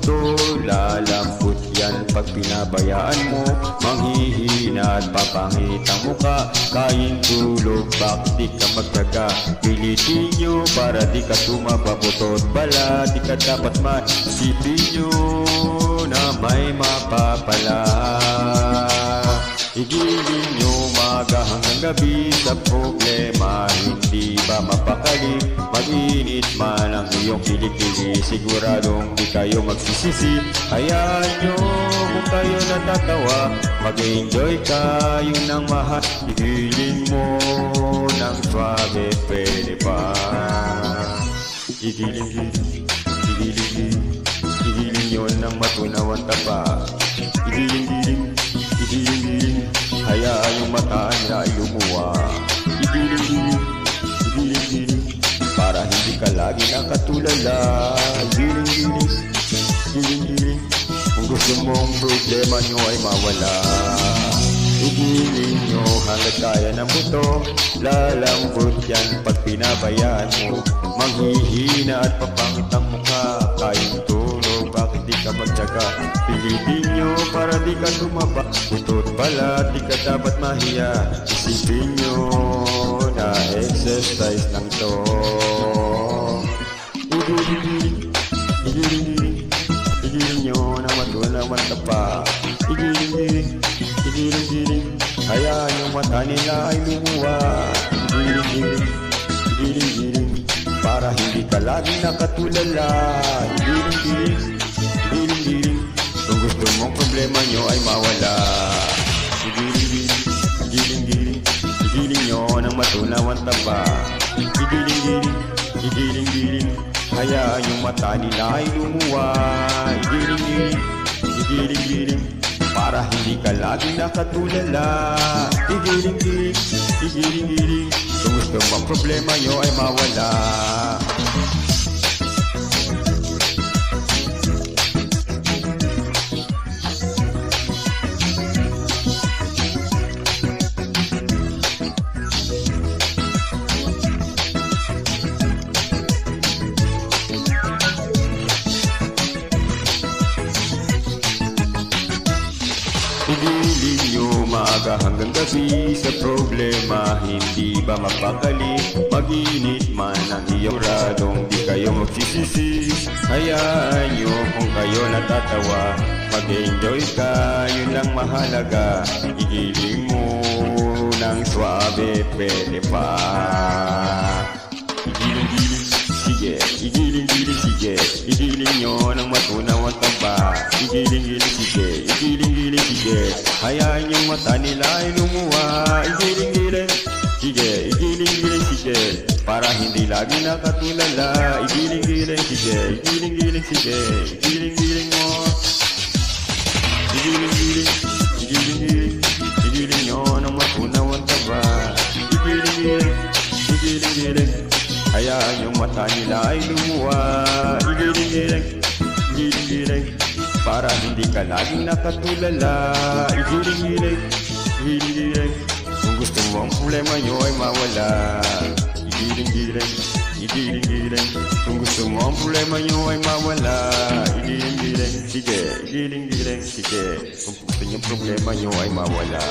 buto, lalambot yan pag pinabayaan mo. Manghihina at papangit ang muka, kain tulog, bakit di ka magtaga? Pilitin nyo para di ka tumaba, buto't bala, di ka dapat masipin nyo na may mapapala. Igiling nyo umaga hanggang gabi sa problema, hindi ba mapakali? Mag-init man ang iyong kilikili, siguradong di kayo magsisisi. Hayaan nyo kung kayo natatawa, mag-enjoy kayo ng mahal. Igiling mo ng swabe, pwede pa. Igiling nyo ng matunaw at taba. Igiling, hayaan yung mata nila ay lumuwa. Igiling, para hindi ka lagi nakatulala. Igiling, kung gusto mong problema nyo ay mawala. Igiling nyo hanggat kaya ng buto, lalambot yan pag pinabayaan mo. Manghihina at papangit ang mukha, kain tulog, bakit di ka magtyaga? Pilitin nyo para di ka tumaba, buto't bala, di ka dapat mahiya. Isipin nyo na exercise lang to. Igiling nyo na matunaw at tapa. Igiling, hayaan yung mata nila ay lumuwa. Igiling, para hindi ka laging nakatulala. Igiling, kung gusto mong problema nyo ay mawala. Igiling nyo ng matunaw ang taba. Igiling, hayaan yung mata nila ay lumuwa. Igiling, para hindi ka laging nakatulala. Igiling, kung gusto mong problema nyo ay mawala. Igiling nyo maaga hanggang gabi sa problema, hindi ba mapakali? Mag-init man ang iyong radong, di kayo magsisisi. Hayaan nyo kung kayo natatawa, mag-enjoy ka, yun lang mahalaga. Igiling mo ng swabe, pwede pa. Igiling, sige. Igiling nyo ng matunaw at taba. Igiling, sige. Hayaan yung mata nila ay lumuwa. Igiling, sige. Para hindi lagi nakatulala. Igiling, sige. Igiling mo. Igiling nyo ng matunaw at taba. Igiling, hayaan yung mata nila ay lumuwa. Igiling, para hindi ka laging nakatulala. Igiling, kung gusto mo ang problema nyo ay mawala. Igiling, kung gusto mo ang problema nyo ay mawala. Igiling, sige. Kung gusto nyo ang problema nyo ay mawala.